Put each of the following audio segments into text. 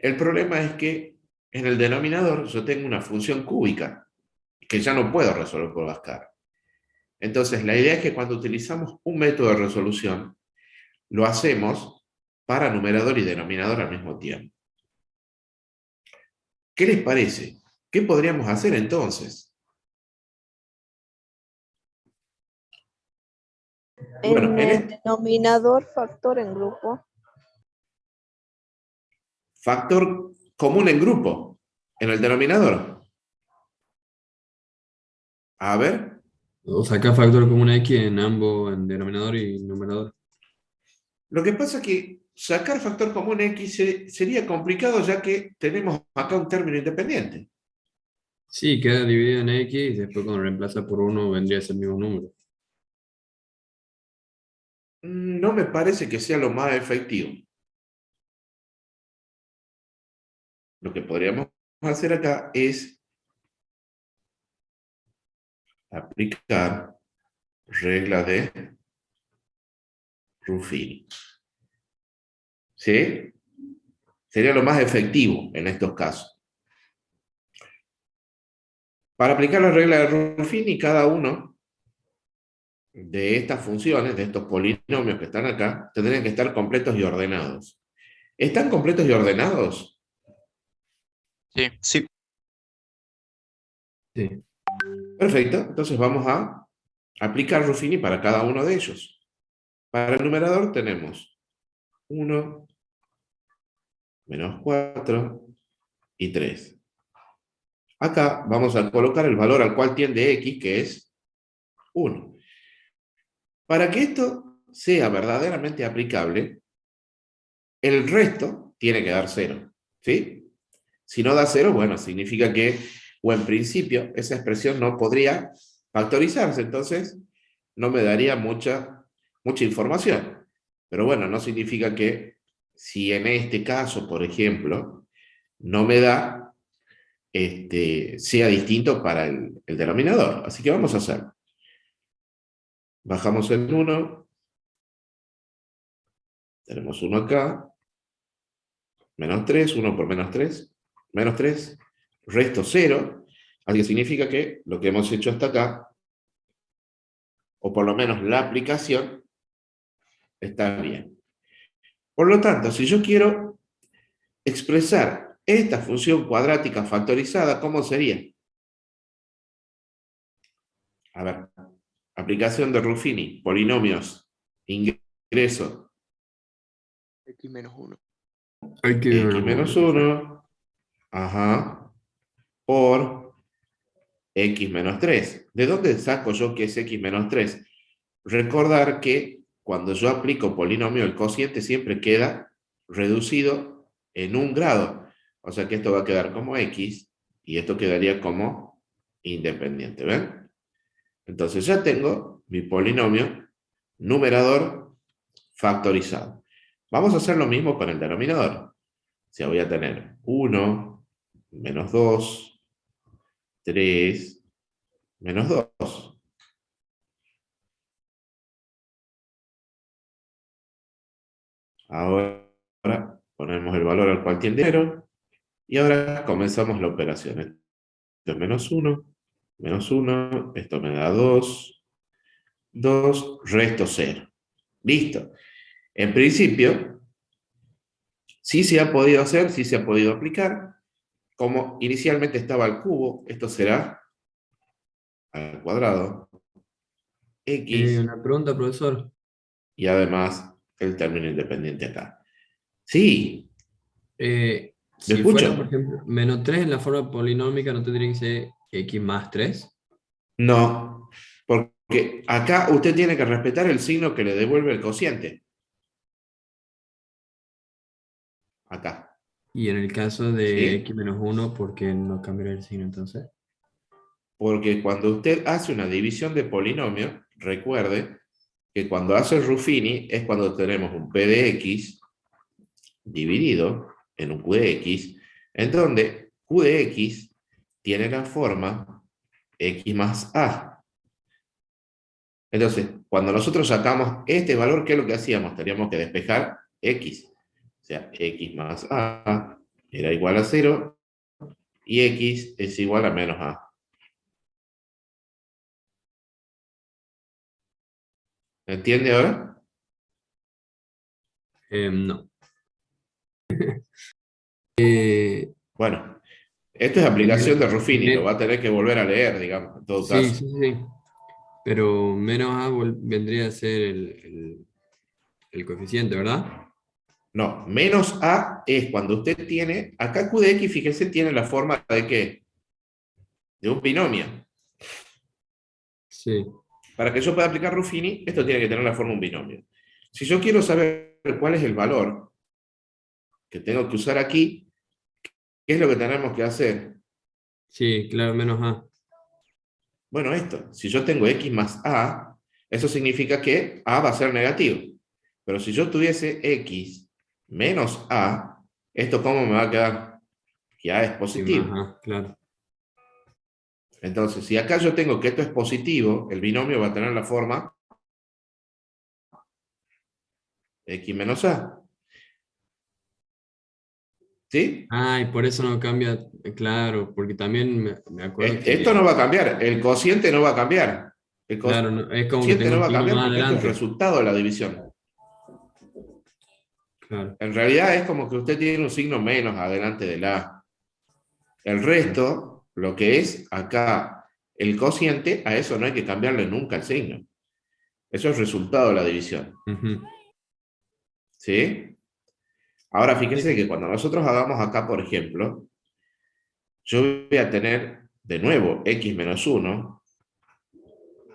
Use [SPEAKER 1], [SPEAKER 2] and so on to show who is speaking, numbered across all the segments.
[SPEAKER 1] El problema es que en el denominador yo tengo una función cúbica que ya no puedo resolver por Bhaskara. Entonces, la idea es que cuando utilizamos un método de resolución, lo hacemos para numerador y denominador al mismo tiempo. ¿Qué les parece? ¿Qué podríamos hacer entonces? Bueno,
[SPEAKER 2] En el denominador, factor en grupo.
[SPEAKER 1] factor común en grupo, en el denominador. A ver,
[SPEAKER 3] O sacar factor común X en ambos, en denominador y numerador.
[SPEAKER 1] lo que pasa es que sacar factor común X sería complicado ya que tenemos acá un término independiente.
[SPEAKER 3] Sí, queda dividido en X y después cuando reemplaza por 1 vendría a ser el mismo número.
[SPEAKER 1] No me parece que sea lo más efectivo. Lo que podríamos hacer acá es aplicar regla de Ruffini. ¿Sí? Sería lo más efectivo en estos casos. Para aplicar la regla de Ruffini, cada uno de estas funciones, de estos polinomios que están acá, tendrían que estar completos y ordenados. ¿Están completos y ordenados?
[SPEAKER 4] Sí. Sí.
[SPEAKER 3] Sí.
[SPEAKER 1] Perfecto. Entonces vamos a aplicar Ruffini para cada uno de ellos. Para el numerador tenemos 1, menos 4 y 3. Acá vamos a colocar el valor al cual tiende x, que es 1. Para que esto sea verdaderamente aplicable, el resto tiene que dar 0. ¿Sí? Si no da 0, bueno, significa que, o en principio, esa expresión no podría factorizarse, entonces no me daría mucha información. Pero bueno, no significa que si en este caso, por ejemplo, no me da, sea distinto para el denominador. Así que vamos a hacer. Bajamos el 1, tenemos 1 acá, menos 3, 1 por menos 3, resto 0, así que significa que lo que hemos hecho hasta acá, o por lo menos la aplicación, está bien. Por lo tanto, si yo quiero expresar esta función cuadrática factorizada, ¿cómo sería? A ver, aplicación de Ruffini, polinomios, ingreso,
[SPEAKER 4] X menos 1.
[SPEAKER 3] Hay que
[SPEAKER 1] x menos 1, ajá, por x menos 3. ¿De dónde saco yo que es x menos 3? Recordar que cuando yo aplico polinomio, el cociente siempre queda reducido en un grado. O sea que esto va a quedar como x y esto quedaría como independiente. ¿Ven? Entonces ya tengo mi polinomio numerador factorizado. Vamos a hacer lo mismo con el denominador. O sea, voy a tener 1, menos 2, 3, menos 2. Ahora ponemos el valor al cual tiende 0 y ahora comenzamos la operación. Esto es menos 1, esto me da 2, 2, resto 0. Listo. En principio, sí se ha podido hacer, sí se ha podido aplicar. Como inicialmente estaba al cubo, esto será al cuadrado, x,
[SPEAKER 3] una pregunta, profesor.
[SPEAKER 1] y además el término independiente acá. Sí, ¿me
[SPEAKER 3] Si fuera, por
[SPEAKER 1] escucho?
[SPEAKER 3] ejemplo, menos 3 en la forma polinómica, ¿no tendría que ser X más 3?
[SPEAKER 1] No, porque acá usted tiene que respetar el signo que le devuelve el cociente. Acá,
[SPEAKER 3] Y en el caso de
[SPEAKER 1] ¿sí?
[SPEAKER 3] X menos 1, ¿por qué no cambiaría el signo entonces?
[SPEAKER 1] Porque cuando usted hace una división de polinomio, recuerde que cuando hace el Ruffini es cuando tenemos un P de X dividido en un Q de X, en donde Q de X tiene la forma X más A. Entonces, cuando nosotros sacamos este valor, ¿qué es lo que hacíamos? Teníamos que despejar X. O sea, X más A era igual a 0 y x es igual a menos a. ¿Entiende ahora?
[SPEAKER 3] No. Eh,
[SPEAKER 1] Bueno, esto es
[SPEAKER 3] en
[SPEAKER 1] aplicación de
[SPEAKER 3] el-
[SPEAKER 1] Ruffini, lo va
[SPEAKER 3] men-
[SPEAKER 1] a tener que volver a leer, digamos, en todo
[SPEAKER 3] sí,
[SPEAKER 1] caso.
[SPEAKER 3] sí, sí. Pero menos A vendría a ser el coeficiente, ¿verdad?
[SPEAKER 1] No, menos a es cuando usted tiene, acá q de x, fíjese, tiene la forma de ¿qué? De un binomio.
[SPEAKER 3] Sí,
[SPEAKER 1] Para que yo pueda aplicar Ruffini, esto tiene que tener la forma de un binomio. Si yo quiero saber cuál es el valor que tengo que usar aquí, ¿qué es lo que tenemos que hacer?
[SPEAKER 3] sí, claro, menos A.
[SPEAKER 1] Bueno, esto, si yo tengo x más a, eso significa que a va a ser negativo. Pero si yo tuviese x menos a, ¿esto cómo me va a quedar? Que a es
[SPEAKER 3] Sí, más
[SPEAKER 1] positivo.
[SPEAKER 3] A, claro.
[SPEAKER 1] Entonces, si acá yo tengo que esto es positivo, el binomio va a tener la forma x menos a. ¿Sí?
[SPEAKER 3] Ah, y por eso no cambia, claro, porque también me acuerdo
[SPEAKER 1] Esto
[SPEAKER 3] que,
[SPEAKER 1] no va a cambiar, el cociente no va a cambiar. El
[SPEAKER 3] claro, es como que
[SPEAKER 1] cociente
[SPEAKER 3] tengo
[SPEAKER 1] no
[SPEAKER 3] un
[SPEAKER 1] va a
[SPEAKER 3] signo
[SPEAKER 1] cambiar
[SPEAKER 3] más
[SPEAKER 1] porque esto es
[SPEAKER 3] adelante.
[SPEAKER 1] resultado de la división.
[SPEAKER 3] Claro.
[SPEAKER 1] En realidad es como que usted tiene un signo menos adelante del a. El resto, lo que es acá el cociente, a eso no hay que cambiarle nunca el signo. Eso es resultado de la división.
[SPEAKER 3] Ujú.
[SPEAKER 1] ¿Sí? Ahora fíjese
[SPEAKER 3] Sí,
[SPEAKER 1] que cuando nosotros hagamos acá, por ejemplo, yo voy a tener de nuevo x menos 1,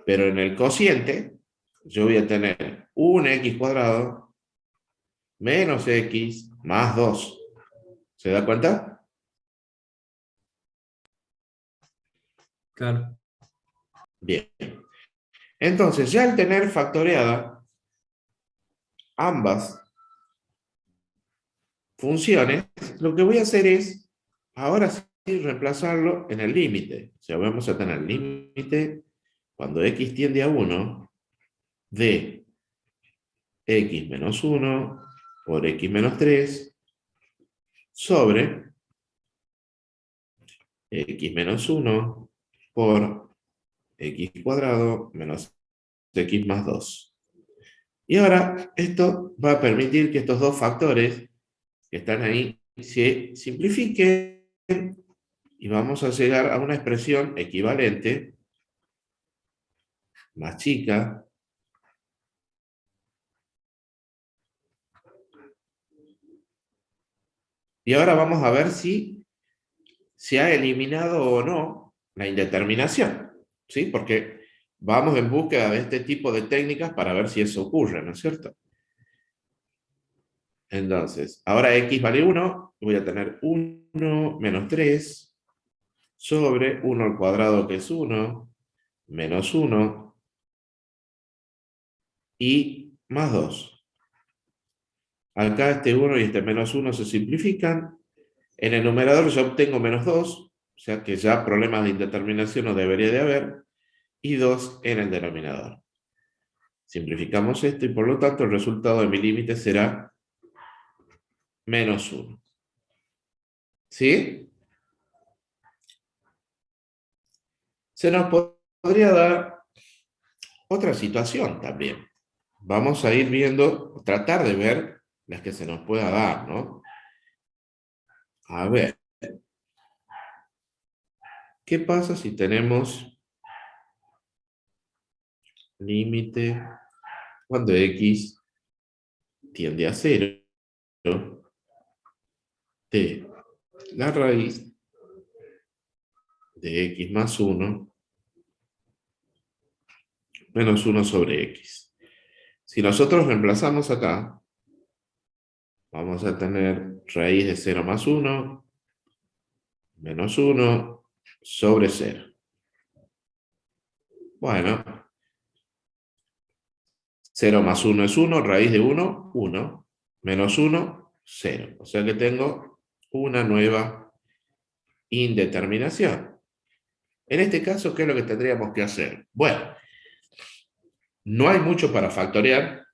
[SPEAKER 1] pero en el cociente yo voy a tener un x cuadrado menos x más 2. ¿Se da cuenta?
[SPEAKER 3] claro.
[SPEAKER 1] Bien. Entonces, ya al tener factoreada ambas funciones, lo que voy a hacer es, ahora sí, reemplazarlo en el límite. O sea, vamos a tener límite cuando x tiende a 1 de x menos 1 por x menos 3 sobre x menos 1 por x cuadrado menos x más 2. Y ahora esto va a permitir que estos dos factores que están ahí se simplifiquen y vamos a llegar a una expresión equivalente más chica. Y ahora vamos a ver si se ha eliminado o no la indeterminación, ¿sí? Porque vamos en búsqueda de este tipo de técnicas para ver si eso ocurre, ¿no es cierto? Entonces, ahora x vale 1, voy a tener 1 menos 3 sobre 1 al cuadrado que es 1, menos 1 y más 2. Acá este 1 y este menos 1 se simplifican. En el numerador yo obtengo menos 2, o sea que ya problemas de indeterminación no debería de haber, y 2 en el denominador. Simplificamos esto y por lo tanto el resultado de mi límite será menos 1. ¿Sí? Se nos podría dar otra situación también. Vamos a ir viendo, tratar de ver las que se nos pueda dar, ¿no? A ver, ¿qué pasa si tenemos límite cuando x tiende a 0 de la raíz de x más 1 menos 1 sobre x? Si nosotros reemplazamos acá, vamos a tener raíz de 0 más 1 menos 1 sobre 0. Bueno, 0 más 1 es 1, raíz de 1, 1, menos 1, 0. O sea que tengo una nueva indeterminación. En este caso, ¿qué es lo que tendríamos que hacer? Bueno, no hay mucho para factorear,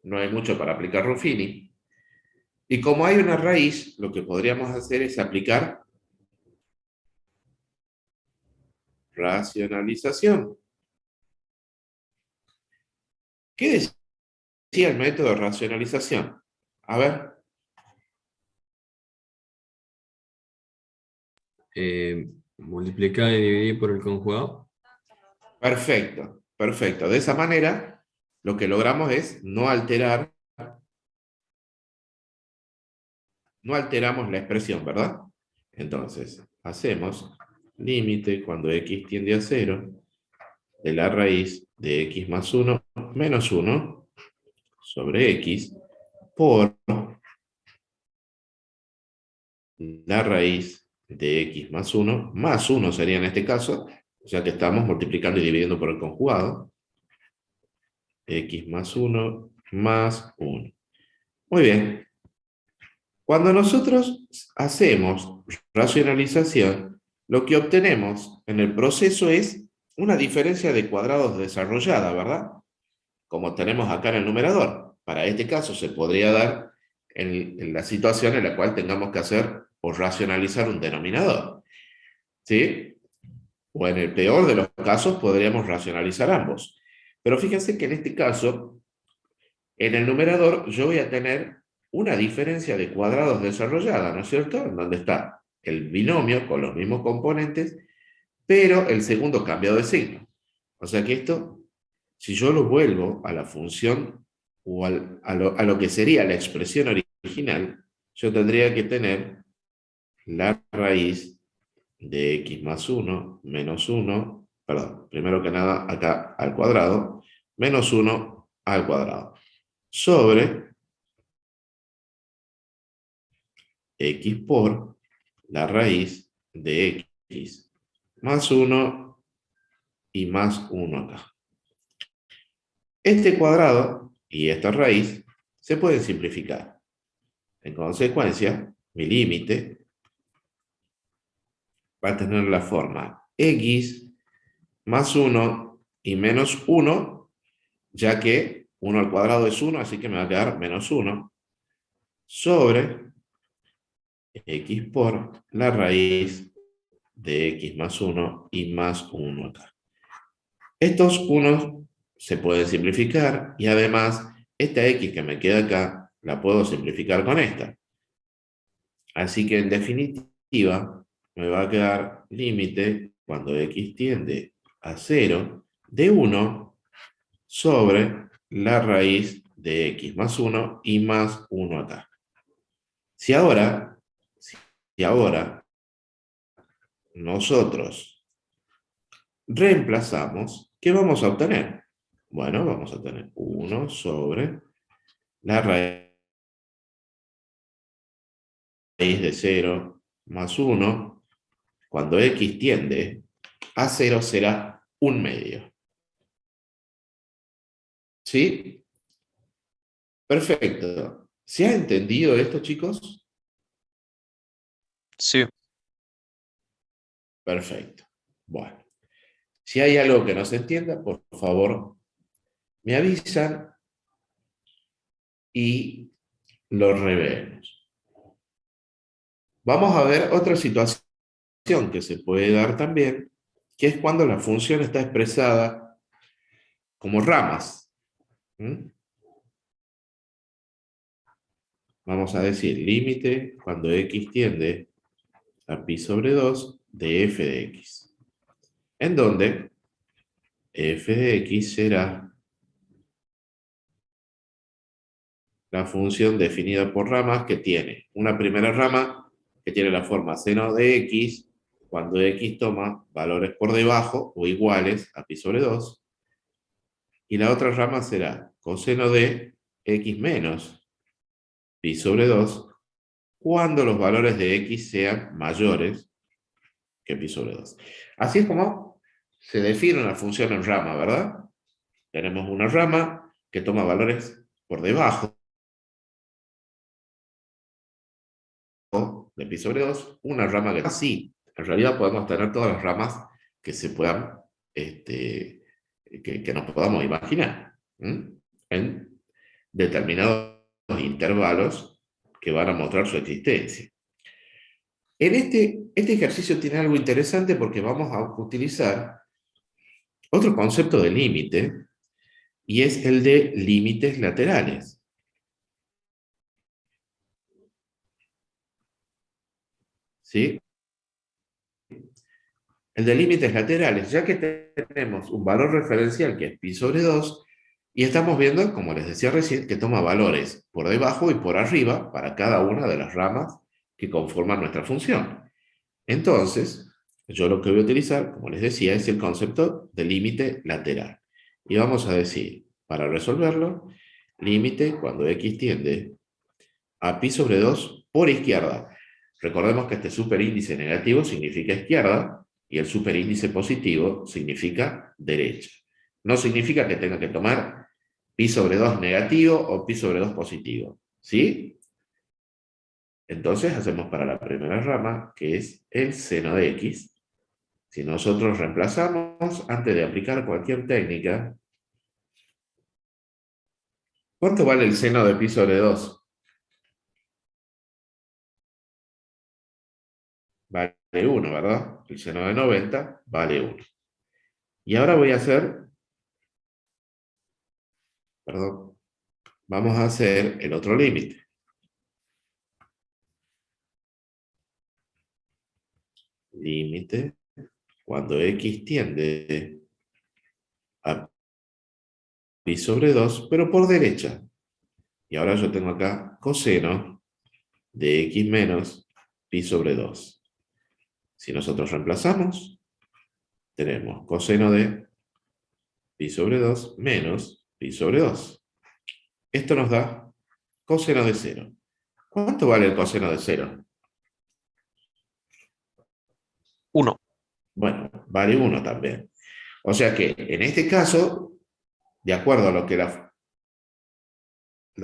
[SPEAKER 1] no hay mucho para aplicar Ruffini, Y como hay una raíz, lo que podríamos hacer es aplicar racionalización. ¿Qué decía el método de racionalización? A ver,
[SPEAKER 3] Multiplicar y dividir por el conjugado.
[SPEAKER 1] perfecto, perfecto. De esa manera, lo que logramos es no alteramos la expresión, ¿verdad? Entonces, hacemos límite cuando x tiende a 0 de la raíz de x más 1 menos 1 sobre x por la raíz de x más 1 sería en este caso, ya que estamos multiplicando y dividiendo por el conjugado, x más 1 más 1. Muy bien. Cuando nosotros hacemos racionalización, lo que obtenemos en el proceso es una diferencia de cuadrados desarrollada, ¿verdad? Como tenemos acá en el numerador. Para este caso se podría dar en la situación en la cual tengamos que hacer o racionalizar un denominador, ¿sí? O en el peor de los casos podríamos racionalizar ambos. Pero fíjense que en este caso, en el numerador yo voy a tener una diferencia de cuadrados desarrollada, ¿no es cierto? En donde está el binomio con los mismos componentes, pero el segundo cambiado de signo. O sea que esto, si yo lo vuelvo a la función o a lo que sería la expresión original, yo tendría que tener la raíz de x más 1 menos 1, perdón, primero que nada acá al cuadrado, menos 1 al cuadrado, sobre x por la raíz de x más 1 y más 1 acá. Este cuadrado y esta raíz se pueden simplificar. En consecuencia, mi límite va a tener la forma x más 1 y menos 1, ya que 1 al cuadrado es 1, así que me va a quedar menos 1, sobre x por la raíz de x más 1 y más 1 acá. Estos unos se pueden simplificar y además esta x que me queda acá la puedo simplificar con esta. Así que en definitiva me va a quedar límite cuando x tiende a 0 de 1 sobre la raíz de x más 1 y más 1 acá. Si ahora nosotros reemplazamos, ¿qué vamos a obtener? Bueno, vamos a tener 1 sobre la raíz de 0 más 1. Cuando x tiende a 0 será 1 medio. ¿Sí? Perfecto. ¿Se ha entendido esto, chicos?
[SPEAKER 4] Sí.
[SPEAKER 1] Perfecto. Bueno, si hay algo que no se entienda, por favor, me avisan y lo revemos. Vamos a ver otra situación que se puede dar también, que es cuando la función está expresada como ramas. Vamos a decir límite cuando x tiende a pi sobre 2 de f de x, en donde f de x será la función definida por ramas que tiene una primera rama que tiene la forma seno de x cuando x toma valores por debajo o iguales a pi sobre 2, y la otra rama será coseno de x menos pi sobre 2 cuando los valores de x sean mayores que pi sobre 2. Así es como se define una función en rama, ¿verdad? Tenemos una rama que toma valores por debajo de pi sobre 2, una rama que así. En realidad podemos tener todas las ramas que se puedan, que nos podamos imaginar, en determinados intervalos que van a mostrar su existencia. En este ejercicio tiene algo interesante porque vamos a utilizar otro concepto de límite, y es el de límites laterales. ¿Sí? El de límites laterales, ya que tenemos un valor referencial que es pi sobre 2, y estamos viendo, como les decía recién, que toma valores por debajo y por arriba para cada una de las ramas que conforman nuestra función. Entonces, yo lo que voy a utilizar, como les decía, es el concepto de límite lateral. Y vamos a decir, para resolverlo, límite cuando x tiende a pi sobre 2 por izquierda. Recordemos que este superíndice negativo significa izquierda y el superíndice positivo significa derecha. No significa que tenga que tomar pi sobre 2 negativo o pi sobre 2 positivo. ¿Sí? Entonces hacemos para la primera rama, que es el seno de x. Si nosotros reemplazamos, antes de aplicar cualquier técnica, ¿cuánto vale el seno de pi sobre 2? Vale 1, ¿verdad? El seno de 90 vale 1. Y ahora voy a hacer, perdón, vamos a hacer el otro límite. Límite cuando x tiende a pi sobre 2, pero por derecha. Y ahora yo tengo acá coseno de x menos pi sobre 2. Si nosotros reemplazamos, tenemos coseno de pi sobre 2 menos pi sobre 2. Esto nos da coseno de 0. ¿Cuánto vale el coseno de 0?
[SPEAKER 4] 1.
[SPEAKER 1] Bueno, vale 1 también. O sea que en este caso, de acuerdo a lo que la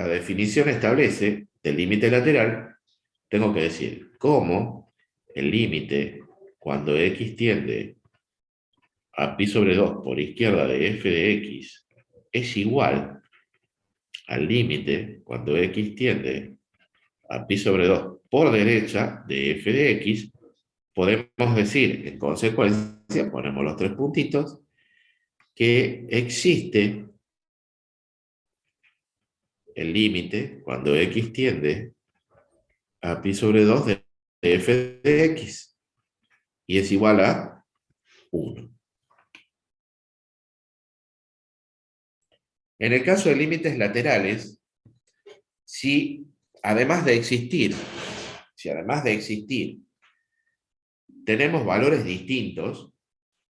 [SPEAKER 1] definición establece del límite lateral, tengo que decir cómo el límite cuando x tiende a pi sobre 2 por izquierda de f de x es igual al límite cuando x tiende a pi sobre 2 por derecha de f de x, podemos decir, en consecuencia, ponemos los tres puntitos, que existe el límite cuando x tiende a pi sobre 2 de f de x, y es igual a 1. En el caso de límites laterales, si además de existir, tenemos valores distintos,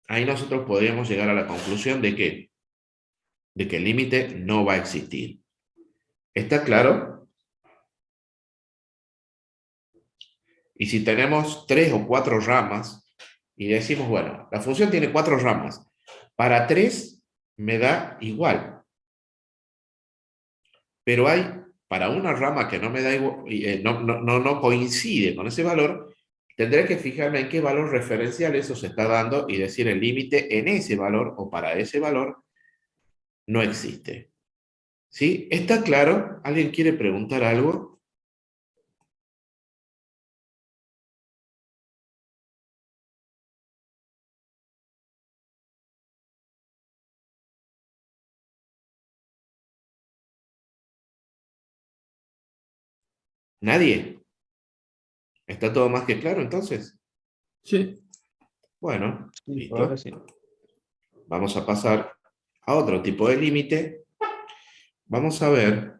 [SPEAKER 1] ahí nosotros podríamos llegar a la conclusión de que el límite no va a existir. ¿Está claro? Y si tenemos 3 o 4 ramas, y decimos, bueno, la función tiene 4 ramas, para 3 me da igual. Pero hay, para una rama que no me da igual, no coincide con ese valor, tendré que fijarme en qué valor referencial eso se está dando y decir el límite en ese valor o para ese valor no existe. ¿Sí? ¿Está claro? ¿Alguien quiere preguntar algo? ¿Nadie? ¿Está todo más que claro entonces?
[SPEAKER 3] Sí.
[SPEAKER 1] Bueno,
[SPEAKER 4] Sí,
[SPEAKER 1] listo.
[SPEAKER 4] ahora sí.
[SPEAKER 1] Vamos a pasar a otro tipo de límite. Vamos a ver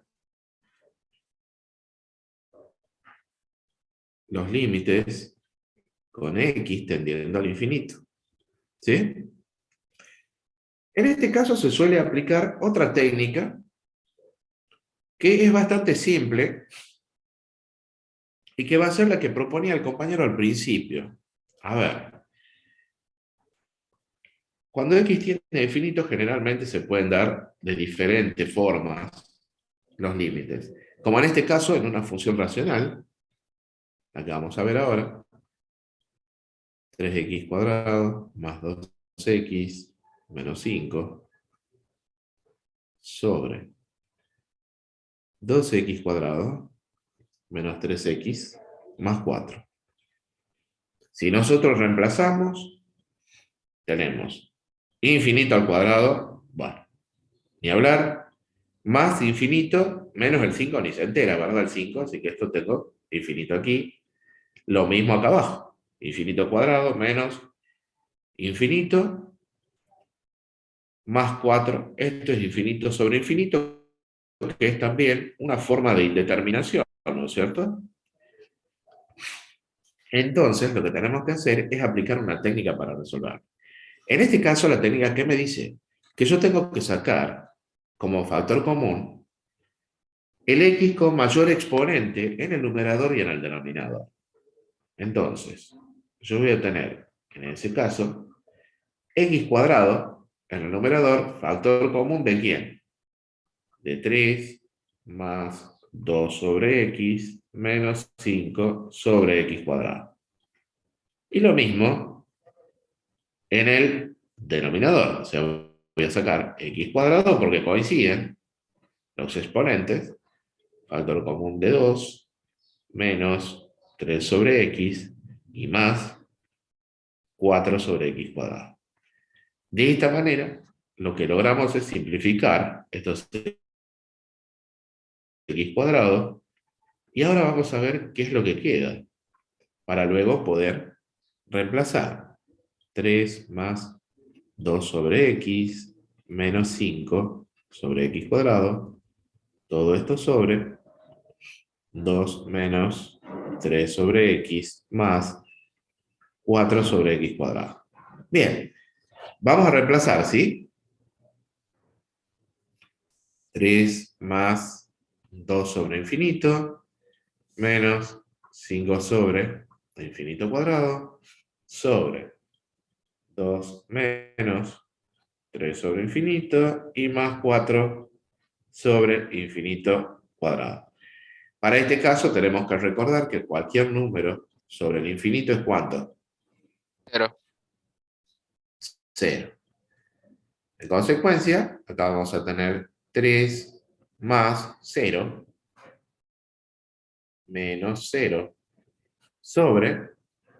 [SPEAKER 1] los límites con x tendiendo al infinito. ¿Sí? En este caso se suele aplicar otra técnica que es bastante simple y que va a ser la que proponía el compañero al principio. A ver, cuando x tiene infinito generalmente se pueden dar de diferentes formas los límites. Como en este caso en una función racional, la que vamos a ver ahora, 3x cuadrado más 2x menos 5 sobre 12x cuadrado menos 3x más 4. Si nosotros reemplazamos, tenemos infinito al cuadrado, bueno, ni hablar, más infinito, menos el 5 ni se entera, ¿verdad? El 5, así que esto tengo infinito aquí. Lo mismo acá abajo, infinito al cuadrado menos infinito más 4. Esto es infinito sobre infinito, que es también una forma de indeterminación, ¿no es cierto? Entonces, lo que tenemos que hacer es aplicar una técnica para resolver. En este caso, la técnica que me dice que yo tengo que sacar como factor común el x con mayor exponente en el numerador y en el denominador. Entonces, yo voy a tener, en ese caso, x cuadrado en el numerador, factor común ¿de quién? De 3 más 2 sobre x menos 5 sobre x cuadrado. Y lo mismo en el denominador. O sea, voy a sacar x cuadrado porque coinciden los exponentes. Factor común de 2 menos 3 sobre x y más 4 sobre x cuadrado. De esta manera, lo que logramos es simplificar estos x cuadrado y ahora vamos a ver qué es lo que queda para luego poder reemplazar 3 más 2 sobre x menos 5 sobre x cuadrado, todo esto sobre 2 menos 3 sobre x más 4 sobre x cuadrado. Bien, vamos a reemplazar, ¿sí? 3 más 2 sobre infinito menos 5 sobre infinito cuadrado sobre 2 menos 3 sobre infinito y más 4 sobre infinito cuadrado. Para este caso tenemos que recordar que cualquier número sobre el infinito es ¿cuánto?
[SPEAKER 4] 0.
[SPEAKER 1] 0. En consecuencia, acá vamos a tener 3 más 0 menos 0 sobre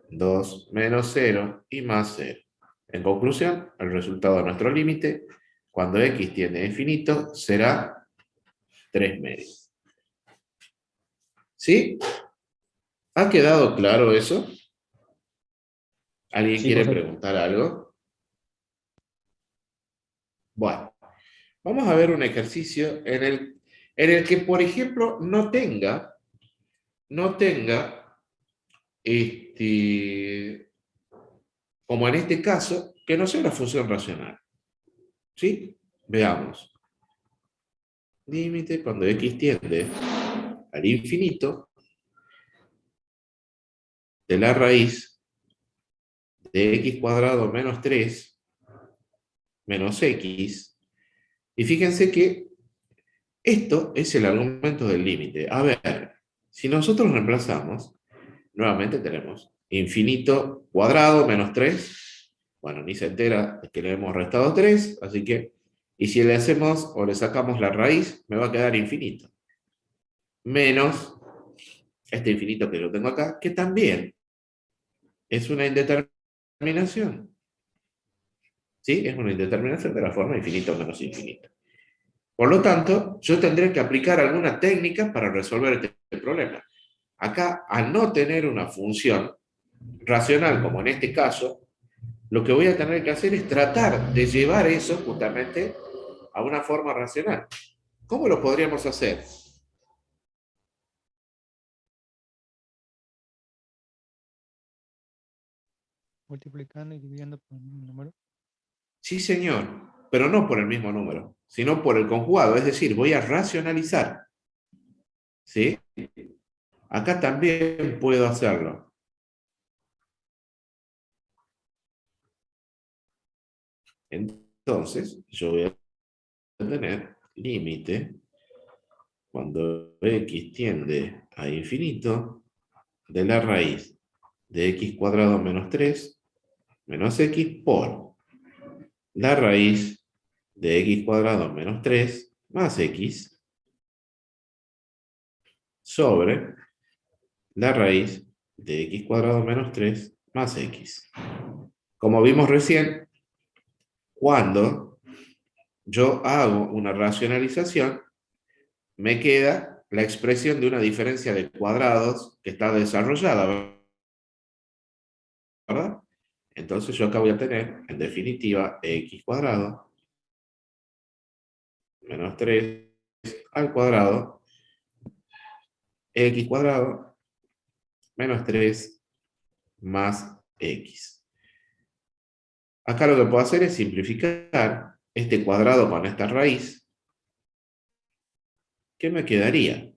[SPEAKER 1] 2 menos 0 y más 0. En conclusión, el resultado de nuestro límite, cuando x tiende a infinito, será 3 medios. ¿Sí? ¿Ha quedado claro eso? ¿Alguien
[SPEAKER 5] Sí,
[SPEAKER 1] quiere
[SPEAKER 5] profe.
[SPEAKER 1] preguntar algo? Bueno, vamos a ver un ejercicio en el que, por ejemplo, no tenga como en este caso, que no sea una función racional. ¿Sí? Veamos. Límite cuando x tiende al infinito de la raíz de x cuadrado menos 3 menos x. Y fíjense que esto es el argumento del límite. A ver, si nosotros reemplazamos, nuevamente tenemos infinito cuadrado menos 3. Bueno, ni se entera que le hemos restado 3, así que, y si le hacemos o le sacamos la raíz, me va a quedar infinito. Menos este infinito que yo tengo acá, que también es una indeterminación. ¿Sí? Es una indeterminación de la forma infinito menos infinito. Por lo tanto, yo tendré que aplicar alguna técnica para resolver este problema. Acá, al no tener una función racional, como en este caso, lo que voy a tener que hacer es tratar de llevar eso justamente a una forma racional. ¿Cómo lo podríamos hacer?
[SPEAKER 5] Multiplicando y dividiendo por un número.
[SPEAKER 1] Sí, señor, pero no por el mismo número, sino por el conjugado, es decir, voy a racionalizar. ¿Sí? Acá también puedo hacerlo. Entonces, yo voy a tener límite cuando x tiende a infinito de la raíz de x cuadrado menos 3 menos x por la raíz de x cuadrado menos 3 más x sobre la raíz de x cuadrado menos 3 más x. Como vimos recién, cuando yo hago una racionalización, me queda la expresión de una diferencia de cuadrados que está desarrollada, ¿verdad? Entonces yo acá voy a tener, en definitiva, x cuadrado menos 3 al cuadrado, x cuadrado menos 3 más x. Acá lo que puedo hacer es simplificar este cuadrado con esta raíz. ¿Qué me quedaría?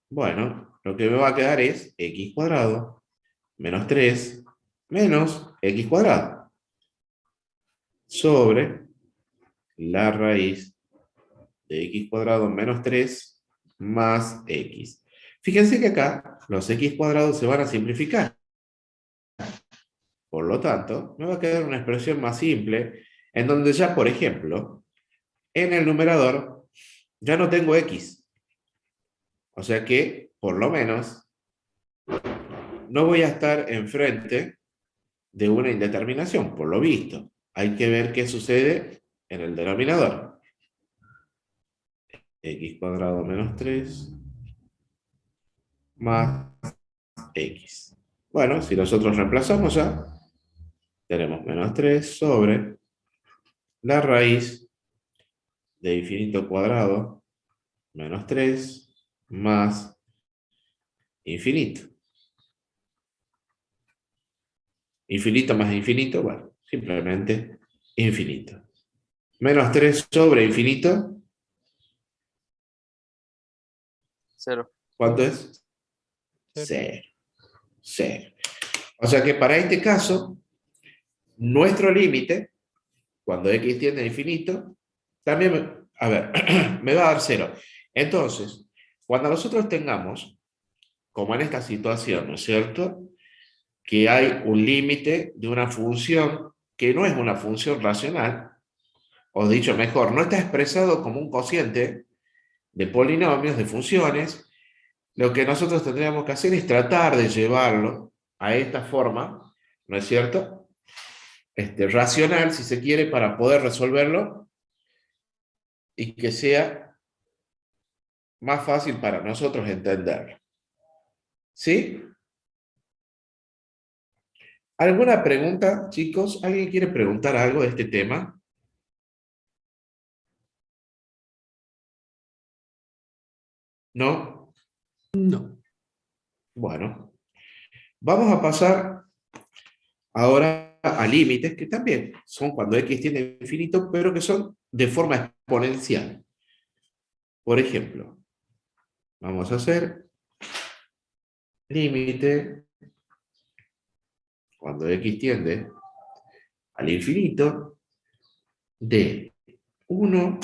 [SPEAKER 1] Bueno, lo que me va a quedar es x cuadrado menos 3 menos x cuadrado sobre la raíz de x cuadrado menos 3 más x. Fíjense que acá los x cuadrados se van a simplificar. Por lo tanto, me va a quedar una expresión más simple, en donde ya, por ejemplo, en el numerador ya no tengo x. O sea que, por lo menos, no voy a estar enfrente de una indeterminación, por lo visto. Hay que ver qué sucede en el denominador. X cuadrado menos 3 más x. Bueno, si nosotros reemplazamos ya, tenemos menos 3 sobre la raíz de infinito cuadrado menos 3 más infinito. Infinito más infinito, bueno, simplemente infinito. Menos 3 sobre infinito,
[SPEAKER 4] 0.
[SPEAKER 1] ¿cuánto es?
[SPEAKER 5] Cero.
[SPEAKER 1] 0. 0. O sea que para este caso, nuestro límite, cuando x tiende a infinito, también, a ver, me va a dar 0. Entonces, cuando nosotros tengamos, como en esta situación, ¿no es cierto?, que hay un límite de una función que no es una función racional, o dicho mejor, no está expresado como un cociente de polinomios, de funciones, lo que nosotros tendríamos que hacer es tratar de llevarlo a esta forma, ¿no es cierto?, racional, si se quiere, para poder resolverlo y que sea más fácil para nosotros entenderlo. ¿Sí? ¿Alguna pregunta, chicos? ¿Alguien quiere preguntar algo de este tema? ¿No?
[SPEAKER 3] No.
[SPEAKER 1] Bueno, vamos a pasar ahora a límites que también son cuando x tiende a infinito, pero que son de forma exponencial. Por ejemplo, vamos a hacer límite cuando x tiende al infinito de 1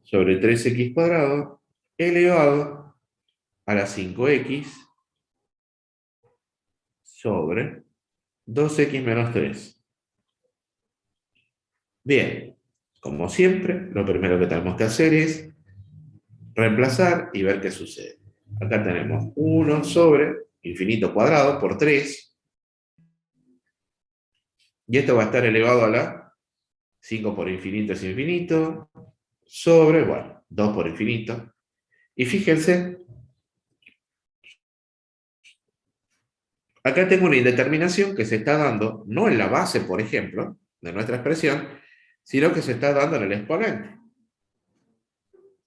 [SPEAKER 1] sobre 3x cuadrado elevado a la 5x sobre 2x menos 3. Bien, como siempre, lo primero que tenemos que hacer es reemplazar y ver qué sucede. Acá tenemos 1 sobre infinito cuadrado por 3. Y esto va a estar elevado a la 5 por infinito es infinito, sobre, bueno, 2 por infinito. Y fíjense, acá tengo una indeterminación que se está dando, no en la base, por ejemplo, de nuestra expresión, sino que se está dando en el exponente.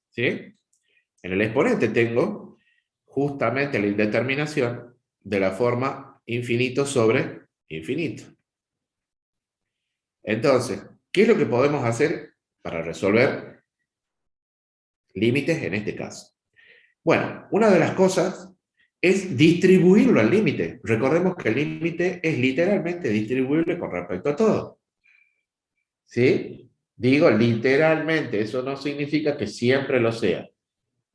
[SPEAKER 1] ¿Sí? En el exponente tengo justamente la indeterminación de la forma infinito sobre infinito. Entonces, ¿qué es lo que podemos hacer para resolver límites en este caso? Bueno, una de las cosas es distribuirlo al límite. Recordemos que el límite es literalmente distribuible con respecto a todo. ¿Sí? Digo literalmente, eso no significa que siempre lo sea.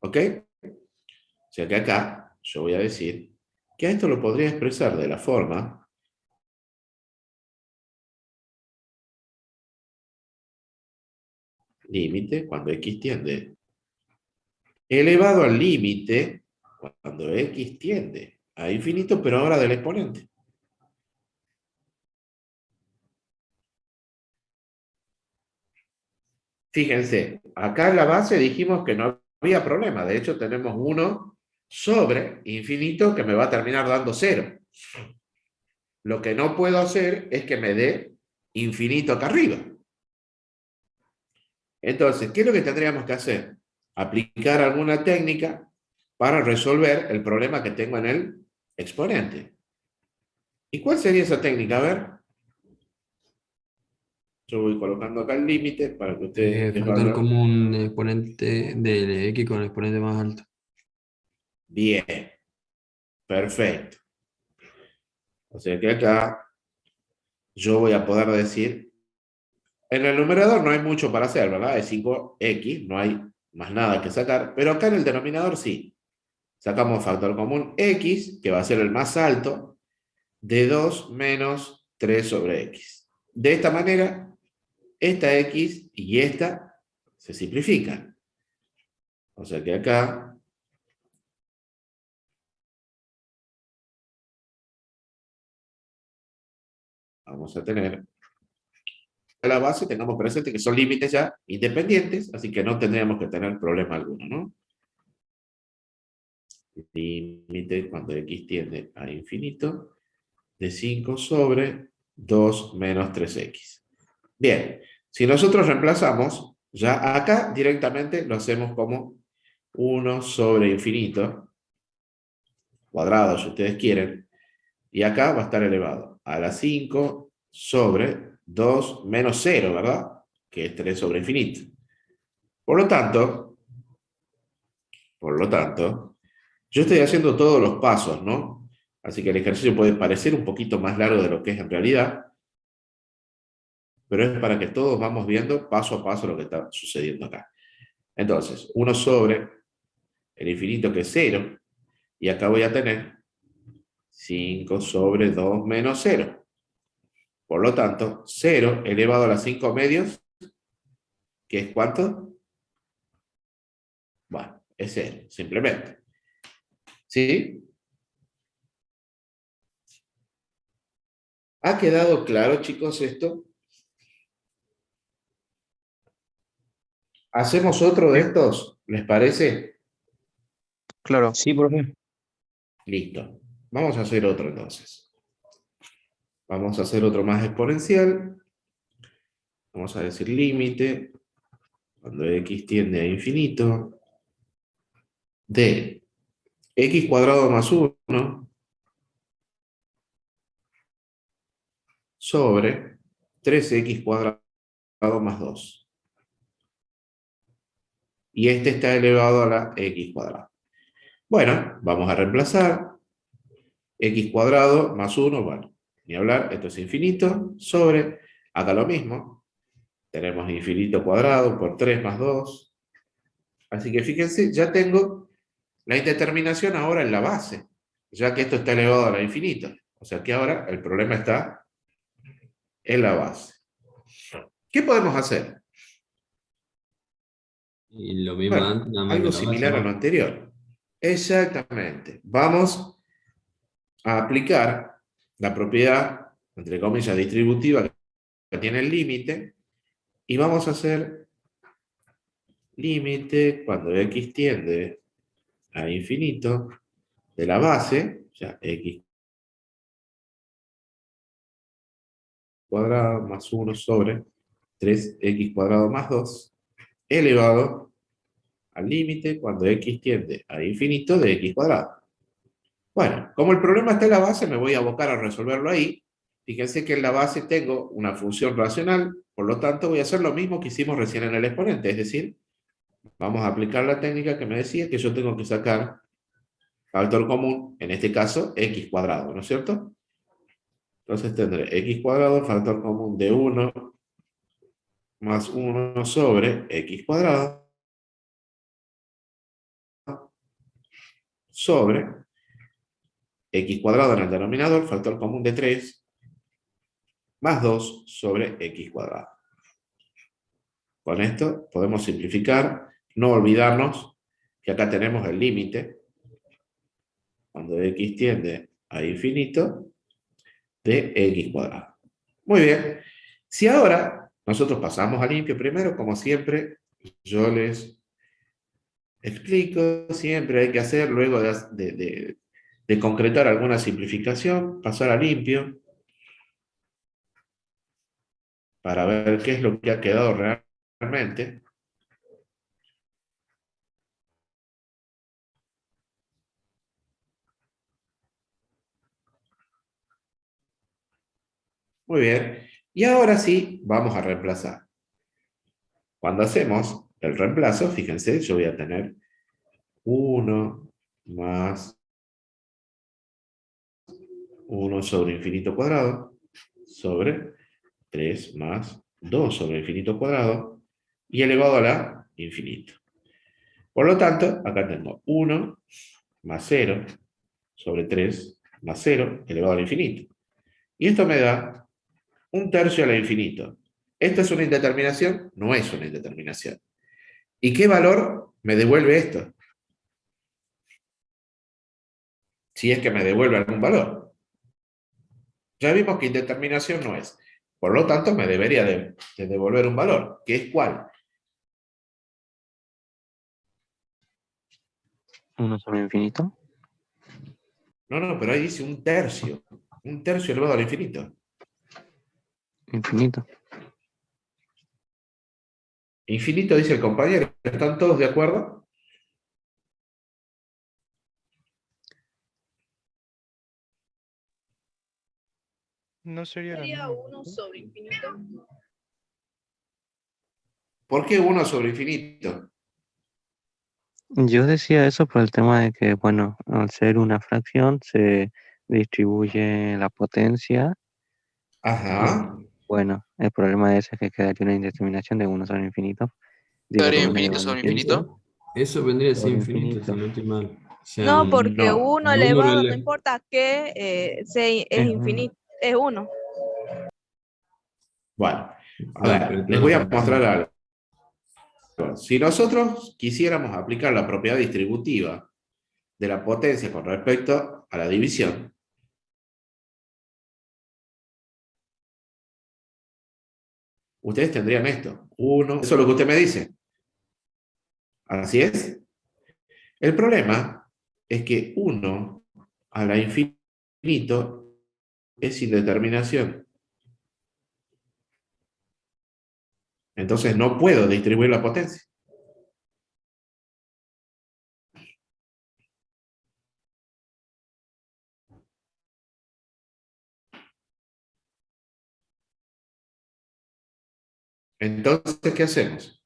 [SPEAKER 1] ¿Ok? O sea que acá yo voy a decir que a esto lo podría expresar de la forma límite cuando x tiende elevado al límite, cuando x tiende a infinito, pero ahora del exponente. Fíjense, acá en la base dijimos que no había problema. De hecho, tenemos 1 sobre infinito que me va a terminar dando 0. Lo que no puedo hacer es que me dé infinito acá arriba. Entonces, ¿qué es lo que tendríamos que hacer? Aplicar alguna técnica para resolver el problema que tengo en el exponente. ¿Y cuál sería esa técnica? A ver. Yo voy colocando acá el límite para que ustedes
[SPEAKER 3] Factor
[SPEAKER 1] vayan.
[SPEAKER 3] común exponente de x con el exponente más alto.
[SPEAKER 1] Bien. Perfecto. O sea que acá yo voy a poder decir, en el numerador no hay mucho para hacer, ¿verdad? Es 5x, no hay más nada que sacar, pero acá en el denominador sí. Sacamos factor común x, que va a ser el más alto, de 2 menos 3 sobre x. De esta manera, esta x y esta se simplifican. O sea que acá vamos a tener a la base, tengamos presente que son límites ya independientes, así que no tendríamos que tener problema alguno, ¿no? Límite cuando x tiende a infinito de 5 sobre 2 menos 3x. Bien, si nosotros reemplazamos, ya acá directamente lo hacemos como 1 sobre infinito, cuadrado si ustedes quieren, y acá va a estar elevado a la 5 sobre 2 menos 0, ¿verdad? Que es 3 sobre infinito. Por lo tanto, yo estoy haciendo todos los pasos, ¿no? Así que el ejercicio puede parecer un poquito más largo de lo que es en realidad, pero es para que todos vamos viendo paso a paso lo que está sucediendo acá. Entonces, 1 sobre el infinito que es 0, y acá voy a tener 5 sobre 2 menos 0. Por lo tanto, 0 elevado a las 5 medios, ¿qué es cuánto? Bueno, es 0, simplemente. ¿Sí? ¿Ha quedado claro, chicos, esto? ¿Hacemos otro de estos? ¿Les parece?
[SPEAKER 4] Claro.
[SPEAKER 6] Sí, profe.
[SPEAKER 1] Listo. Vamos a hacer otro entonces. Vamos a hacer otro más exponencial. Vamos a decir límite, cuando x tiende a infinito, de x cuadrado más 1 sobre 3x cuadrado más 2. Y este está elevado a la x cuadrada. Bueno, vamos a reemplazar x cuadrado más 1, bueno, ni hablar, esto es infinito, sobre, acá lo mismo, tenemos infinito cuadrado por 3 más 2. Así que fíjense, ya tengo la indeterminación ahora en la base, ya que esto está elevado a la infinito. O sea que ahora el problema está en la base. ¿Qué podemos hacer?
[SPEAKER 3] Y lo mismo
[SPEAKER 1] Bueno,
[SPEAKER 3] antes, nada más que
[SPEAKER 1] algo
[SPEAKER 3] la base
[SPEAKER 1] similar a lo
[SPEAKER 3] abajo.
[SPEAKER 1] anterior. Exactamente. Vamos a aplicar la propiedad, entre comillas, distributiva que tiene el límite, y vamos a hacer límite cuando x tiende a infinito de la base, o sea, x cuadrado más 1 sobre 3x cuadrado más 2, elevado al límite cuando x tiende a infinito de x cuadrado. Bueno, como el problema está en la base, me voy a abocar a resolverlo ahí. Fíjense que en la base tengo una función racional, por lo tanto voy a hacer lo mismo que hicimos recién en el exponente, es decir, vamos a aplicar la técnica que me decía que yo tengo que sacar factor común, en este caso x cuadrado, ¿no es cierto? Entonces tendré x cuadrado, factor común de 1 más 1 sobre x cuadrado sobre x cuadrado en el denominador, factor común de 3 más 2 sobre x cuadrado. Con esto podemos simplificar, no olvidarnos que acá tenemos el límite, cuando x tiende a infinito, de x cuadrado. Muy bien. Si ahora nosotros pasamos a limpio primero, como siempre, yo les explico, siempre hay que hacer, luego de concretar alguna simplificación, pasar a limpio, para ver qué es lo que ha quedado realmente. Muy bien. Y ahora sí, vamos a reemplazar. Cuando hacemos el reemplazo, fíjense, yo voy a tener 1 más 1 sobre infinito cuadrado sobre 3 más 2 sobre infinito cuadrado y elevado a la infinito. Por lo tanto, acá tengo 1 más 0 sobre 3 más 0 elevado al infinito. Y esto me da 1/3 a la infinito. ¿Esto es una indeterminación? No es una indeterminación. ¿Y qué valor me devuelve esto? Si es que me devuelve algún valor. Ya vimos que indeterminación no es. Por lo tanto, me debería de devolver un valor. ¿Qué es cuál?
[SPEAKER 4] 1 sobre infinito.
[SPEAKER 1] No, pero ahí dice 1/3. 1/3 elevado al infinito.
[SPEAKER 4] Infinito.
[SPEAKER 1] Infinito, dice el compañero. ¿Están todos de acuerdo?
[SPEAKER 5] No sería la
[SPEAKER 2] Sería
[SPEAKER 5] misma.
[SPEAKER 2] 1 sobre infinito.
[SPEAKER 1] ¿Por qué 1 sobre infinito?
[SPEAKER 4] Yo decía eso por el tema de que, bueno, al ser una fracción se distribuye la potencia.
[SPEAKER 1] Ajá.
[SPEAKER 4] Bueno, el problema de eso es que quedaría una indeterminación de 1 sobre infinito. Digo,
[SPEAKER 6] Quedaría
[SPEAKER 4] con 1
[SPEAKER 6] infinito
[SPEAKER 4] elevado al
[SPEAKER 6] sobre
[SPEAKER 4] infinito.
[SPEAKER 6] infinito.
[SPEAKER 3] Eso vendría a ser
[SPEAKER 4] Sobre
[SPEAKER 3] infinito, si
[SPEAKER 4] infinito.
[SPEAKER 3] no estoy mal. O sea,
[SPEAKER 2] No, porque
[SPEAKER 1] No.
[SPEAKER 2] 1
[SPEAKER 3] número
[SPEAKER 2] elevado, no
[SPEAKER 3] ele-
[SPEAKER 2] importa qué, es infinito, es 1.
[SPEAKER 1] Bueno, a
[SPEAKER 3] Claro,
[SPEAKER 1] ver,
[SPEAKER 3] pero
[SPEAKER 1] les
[SPEAKER 3] toda la
[SPEAKER 1] voy a
[SPEAKER 3] fracción.
[SPEAKER 1] mostrar algo. Si nosotros quisiéramos aplicar la propiedad distributiva de la potencia con respecto a la división, ustedes tendrían esto. 1, eso es lo que usted me dice. Así es. El problema es que 1 a la infinito es indeterminación. Entonces no puedo distribuir la potencia. Entonces, ¿qué hacemos?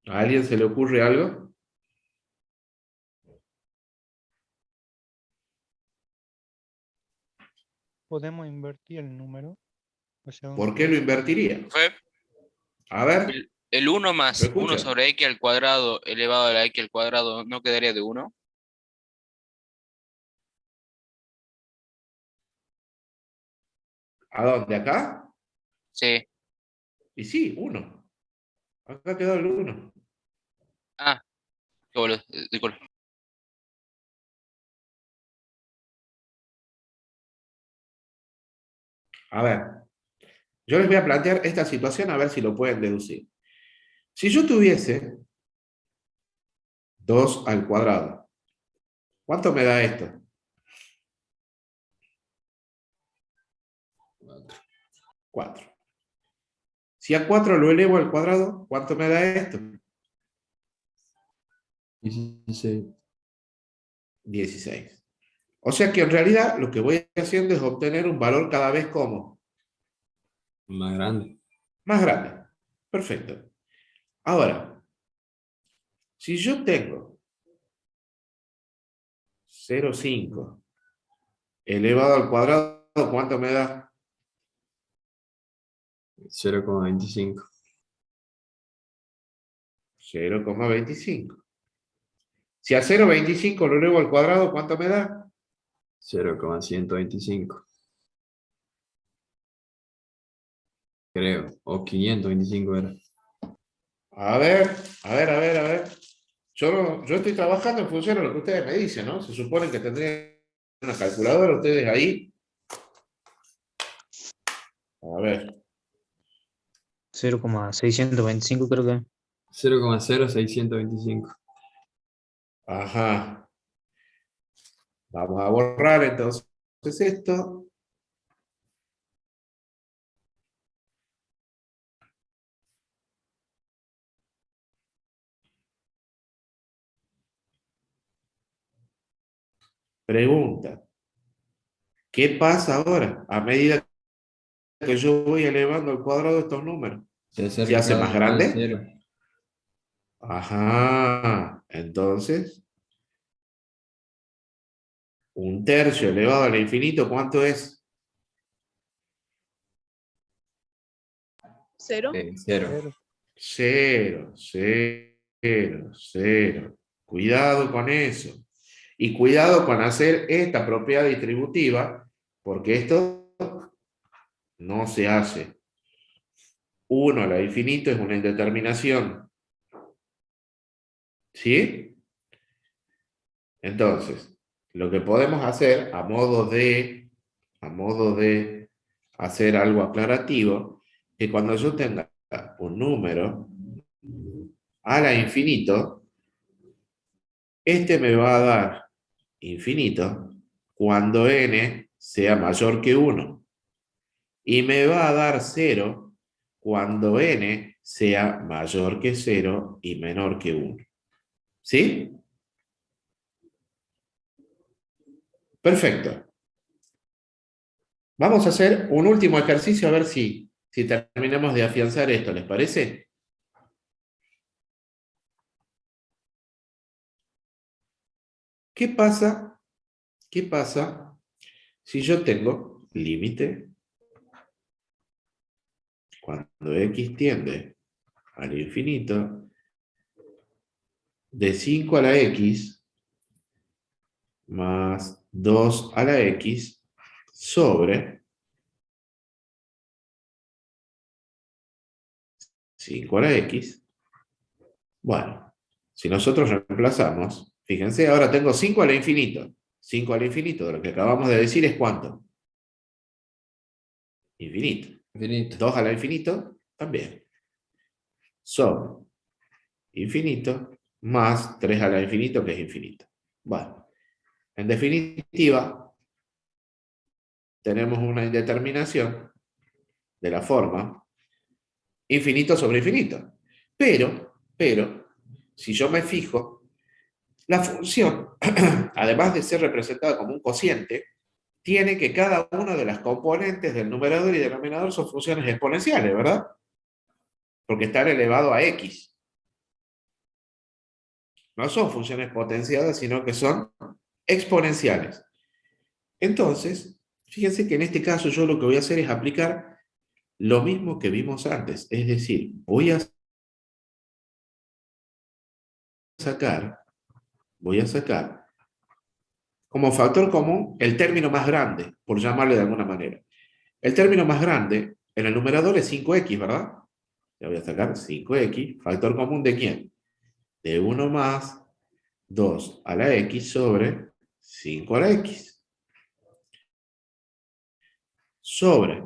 [SPEAKER 1] ¿A alguien se le ocurre algo?
[SPEAKER 5] Podemos invertir el número. O sea,
[SPEAKER 1] ¿Por qué lo invertiría?
[SPEAKER 6] Fue
[SPEAKER 1] A ver,
[SPEAKER 6] el 1
[SPEAKER 1] ¿lo
[SPEAKER 6] más 1
[SPEAKER 1] escucha?
[SPEAKER 6] sobre x al cuadrado elevado a la x al cuadrado, ¿no quedaría de 1?
[SPEAKER 1] ¿A dónde? ¿Acá?
[SPEAKER 6] Sí.
[SPEAKER 1] Y sí, 1. Acá quedó el 1.
[SPEAKER 6] Ah, qué boludo. Disculpa.
[SPEAKER 1] A ver, yo les voy a plantear esta situación a ver si lo pueden deducir. Si yo tuviese 2 al cuadrado, ¿cuánto me da esto? 4. Si a 4 lo elevo al cuadrado, ¿cuánto me da esto?
[SPEAKER 3] 16.
[SPEAKER 1] 16. O sea que en realidad lo que voy haciendo es obtener un valor cada vez como
[SPEAKER 3] Más grande.
[SPEAKER 1] más grande. Perfecto. Ahora, si yo tengo 0,5 elevado al cuadrado, ¿cuánto me da?
[SPEAKER 3] 0,25.
[SPEAKER 1] 0,25. Si a 0,25 lo elevo al cuadrado, ¿cuánto me da?
[SPEAKER 3] 0,125. creo. O 525 era.
[SPEAKER 1] A ver, a ver, a ver, a ver. Yo estoy trabajando en función de lo que ustedes me dicen, ¿no? Se supone que tendrían una calculadora ustedes ahí. A ver,
[SPEAKER 7] 0,625 creo que.
[SPEAKER 3] 0,0625.
[SPEAKER 1] ajá. Vamos a borrar entonces esto. Pregunta. ¿Qué pasa ahora? A medida que yo voy elevando el cuadrado de estos números.
[SPEAKER 3] Se
[SPEAKER 1] ¿Se
[SPEAKER 3] acerca
[SPEAKER 1] hace
[SPEAKER 3] cada
[SPEAKER 1] más
[SPEAKER 3] vez más al
[SPEAKER 1] grande?
[SPEAKER 3] cero.
[SPEAKER 1] Ajá. Entonces, un tercio elevado al infinito, ¿cuánto es?
[SPEAKER 2] ¿Cero?
[SPEAKER 3] Cero.
[SPEAKER 5] Cero.
[SPEAKER 1] Cero, cero, cero. Cuidado con eso. Y cuidado con hacer esta propiedad distributiva, porque esto no se hace. 1 a la infinito es una indeterminación. ¿Sí? Entonces, lo que podemos hacer a modo de hacer algo aclarativo, que cuando yo tenga un número a la infinito, este me va a dar infinito cuando n sea mayor que 1 y me va a dar 0 cuando n sea mayor que 0 y menor que 1. ¿Sí? Perfecto. Vamos a hacer un último ejercicio a ver si terminamos de afianzar esto, ¿les parece? ¿Qué pasa? ¿Qué pasa si yo tengo límite cuando x tiende al infinito de 5 a la x más 2 a la x sobre 5 a la x? Bueno, si nosotros reemplazamos, fíjense, ahora tengo 5 al infinito. 5 al infinito, de lo que acabamos de decir es ¿cuánto? Infinito.
[SPEAKER 3] Infinito.
[SPEAKER 1] 2 al infinito, también. Sobre infinito más 3 al infinito, que es infinito. Bueno, en definitiva, tenemos una indeterminación de la forma infinito sobre infinito. Pero, si yo me fijo, la función, además de ser representada como un cociente, tiene que cada una de las componentes del numerador y denominador son funciones exponenciales, ¿verdad? Porque están elevado a x. No son funciones potenciadas, sino que son exponenciales. Entonces, fíjense que en este caso yo lo que voy a hacer es aplicar lo mismo que vimos antes. Es decir, voy a sacar como factor común el término más grande, por llamarle de alguna manera. El término más grande en el numerador es 5x, ¿verdad? Le voy a sacar 5x, factor común ¿de quién? De 1 más 2 a la x sobre 5 a la x. Sobre,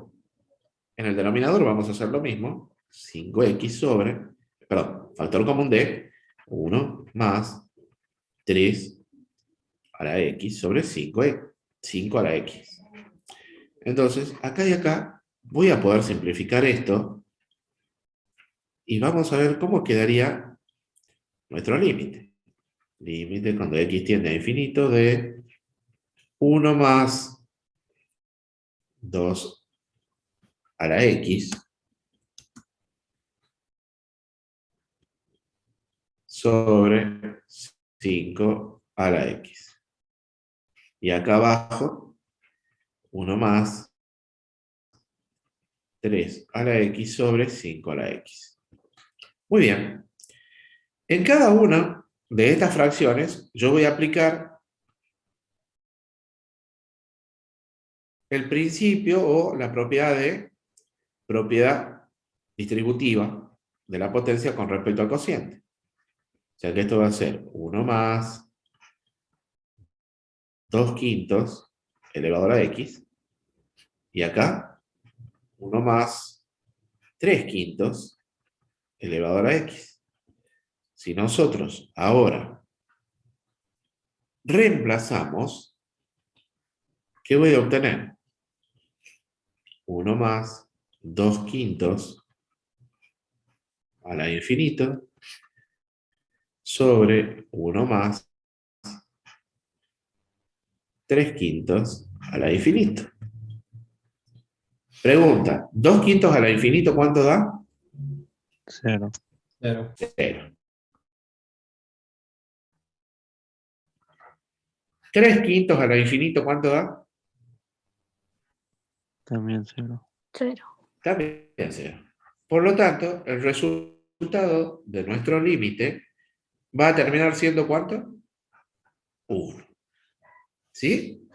[SPEAKER 1] en el denominador vamos a hacer lo mismo, 5x sobre, perdón, factor común de 1 más 3 a la x sobre 5 a la x. Entonces, acá y acá voy a poder simplificar esto y vamos a ver cómo quedaría nuestro límite. Límite cuando x tiende a infinito de 1 más 2 a la x sobre 5 a la x. Y acá abajo, 1 más 3 a la x sobre 5 a la x. Muy bien. En cada una de estas fracciones, yo voy a aplicar el principio o la propiedad distributiva de la potencia con respecto al cociente. O sea que esto va a ser 1 más 2 quintos elevado a la x. Y acá 1 más 3 quintos elevado a la x. Si nosotros ahora reemplazamos, ¿qué voy a obtener? 1 más 2 quintos a la infinito sobre 1 más 3 quintos a la infinito. Pregunta, 2 quintos a la infinito, ¿cuánto da?
[SPEAKER 4] 0.
[SPEAKER 3] 0.
[SPEAKER 1] 0. 3 quintos a la infinito, ¿cuánto da?
[SPEAKER 4] También 0.
[SPEAKER 2] 0.
[SPEAKER 1] También 0. Por lo tanto, el resultado de nuestro límite va a terminar siendo ¿cuánto? 1. ¿Sí?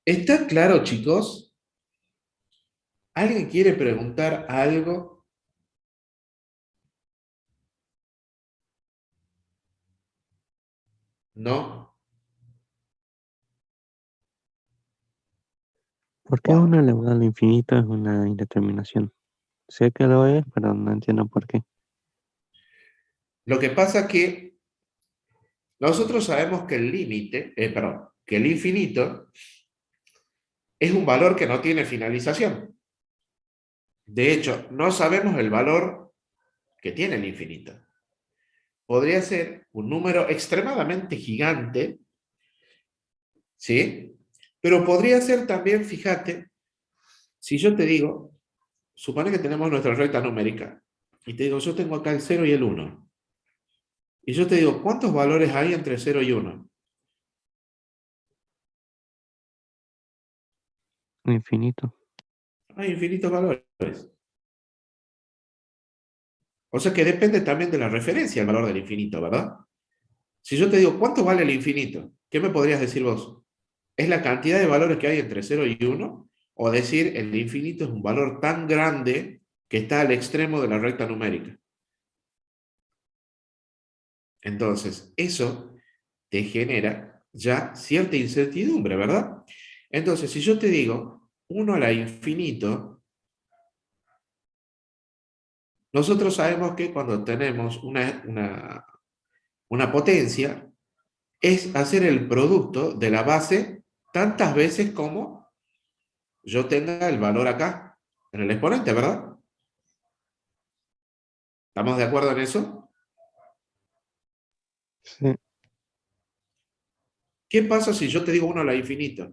[SPEAKER 1] ¿Está claro, chicos? ¿Alguien quiere preguntar algo? ¿No?
[SPEAKER 4] ¿Por qué
[SPEAKER 1] Wow.
[SPEAKER 4] 1 elevado al infinito es una indeterminación? Sé que lo es, pero no entiendo por qué.
[SPEAKER 1] Lo que pasa es que nosotros sabemos que el límite, perdón, que el infinito es un valor que no tiene finalización. De hecho, no sabemos el valor que tiene el infinito. Podría ser un número extremadamente gigante, ¿sí? Pero podría ser también, fíjate, si yo te digo, supone que tenemos nuestra recta numérica, y te digo, yo tengo acá el 0 y el 1. Y yo te digo, ¿cuántos valores hay entre 0 y 1?
[SPEAKER 4] Infinito.
[SPEAKER 1] Hay infinitos valores. O sea que depende también de la referencia el valor del infinito, ¿verdad? Si yo te digo, ¿cuánto vale el infinito? ¿Qué me podrías decir vos? ¿Es la cantidad de valores que hay entre 0 y 1? O decir, el infinito es un valor tan grande que está al extremo de la recta numérica. Entonces, eso te genera ya cierta incertidumbre, ¿verdad? Entonces, si yo te digo 1 a la infinito, nosotros sabemos que cuando tenemos una potencia, es hacer el producto de la base tantas veces como yo tenga el valor acá, en el exponente, ¿verdad? ¿Estamos de acuerdo en eso?
[SPEAKER 4] Sí.
[SPEAKER 1] ¿Qué pasa si yo te digo 1 a la infinito?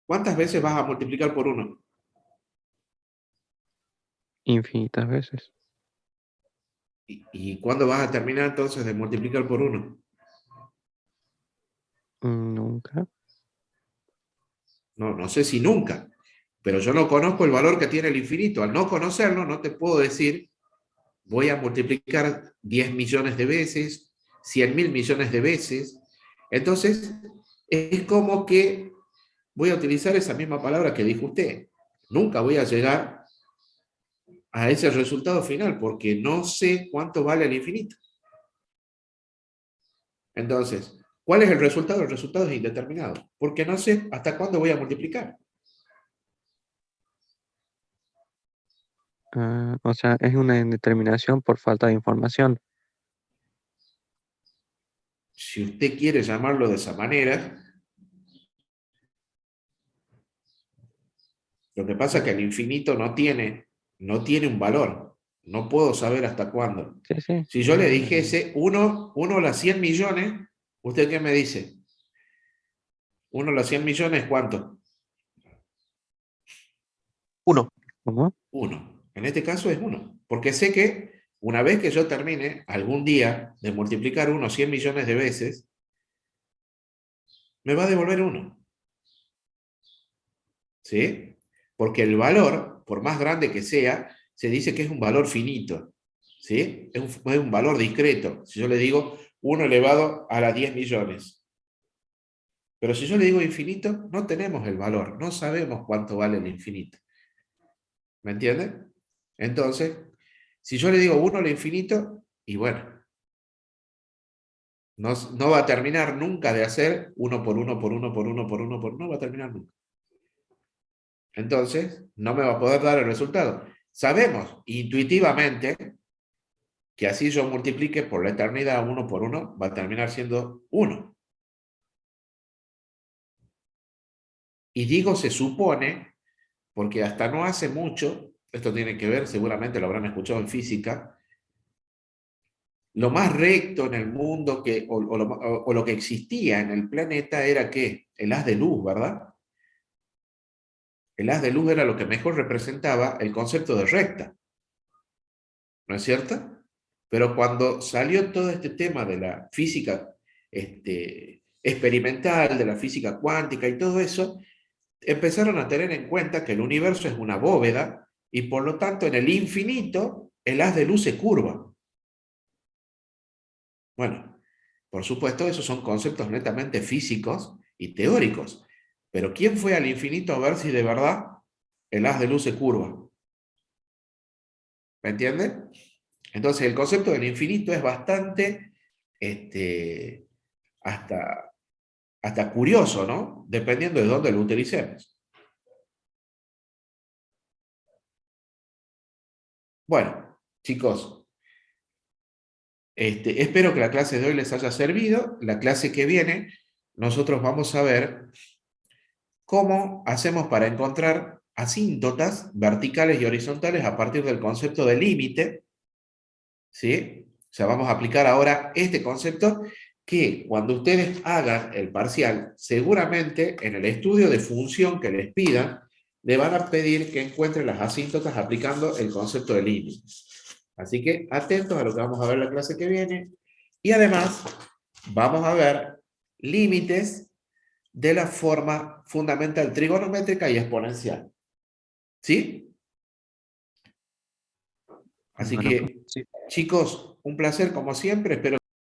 [SPEAKER 1] ¿Cuántas veces vas a multiplicar por 1?
[SPEAKER 4] Infinitas veces.
[SPEAKER 1] ¿Y cuándo vas a terminar entonces de multiplicar por 1?
[SPEAKER 4] Nunca.
[SPEAKER 1] No, no sé si nunca, pero yo no conozco el valor que tiene el infinito. Al no conocerlo, no te puedo decir, voy a multiplicar 10 millones de veces, 100.000 millones de veces. Entonces, es como que voy a utilizar esa misma palabra que dijo usted. Nunca voy a llegar a ese resultado final porque no sé cuánto vale el infinito. Entonces, ¿cuál es el resultado? El resultado es indeterminado, porque no sé hasta cuándo voy a multiplicar.
[SPEAKER 4] O sea, es una indeterminación por falta de información.
[SPEAKER 1] Si usted quiere llamarlo de esa manera, lo que pasa es que el infinito no tiene un valor. No puedo saber hasta cuándo.
[SPEAKER 4] Sí, sí.
[SPEAKER 1] Si yo le dijese 1 a las 100 millones, ¿usted qué me dice? 1 a las 100 millones, ¿cuánto?
[SPEAKER 7] 1.
[SPEAKER 4] ¿Cómo?
[SPEAKER 1] 1. En este caso es 1. Porque sé que una vez que yo termine algún día de multiplicar 1 100 millones de veces, me va a devolver 1. ¿Sí? Porque el valor, por más grande que sea, se dice que es un valor finito. ¿Sí? Es un valor discreto. Si yo le digo 1 elevado a las 10 millones. Pero si yo le digo infinito, no tenemos el valor, no sabemos cuánto vale el infinito. ¿Me entienden? Entonces, si yo le digo 1 al infinito, y bueno, no va a terminar nunca de hacer 1 por 1 por 1 por 1 por 1 por 1, no va a terminar nunca. Entonces, no me va a poder dar el resultado. Sabemos intuitivamente que así yo multiplique por la eternidad 1 por 1, va a terminar siendo 1. Y digo se supone, porque hasta no hace mucho, esto tiene que ver, seguramente lo habrán escuchado en física, lo más recto en el mundo o lo que existía en el planeta era ¿qué? El haz de luz, ¿verdad? El haz de luz era lo que mejor representaba el concepto de recta, ¿no es cierto? Pero cuando salió todo este tema de la física experimental, de la física cuántica y todo eso, empezaron a tener en cuenta que el universo es una bóveda y por lo tanto en el infinito el haz de luz se curva. Bueno, por supuesto esos son conceptos netamente físicos y teóricos, pero ¿quién fue al infinito a ver si de verdad el haz de luz se curva? ¿Me entienden? Entonces el concepto del infinito es bastante hasta curioso, ¿no? Dependiendo de dónde lo utilicemos. Bueno, chicos, espero que la clase de hoy les haya servido. La clase que viene, nosotros vamos a ver cómo hacemos para encontrar asíntotas verticales y horizontales a partir del concepto de límite, ¿sí? O sea, vamos a aplicar ahora este concepto que cuando ustedes hagan el parcial, seguramente en el estudio de función que les pidan, le van a pedir que encuentren las asíntotas aplicando el concepto de límite. Así que atentos a lo que vamos a ver la clase que viene. Y además, vamos a ver límites de la forma fundamental trigonométrica y exponencial. ¿Sí? Así
[SPEAKER 4] Bueno,
[SPEAKER 1] que,
[SPEAKER 7] Sí.
[SPEAKER 1] chicos, un placer como siempre. Espero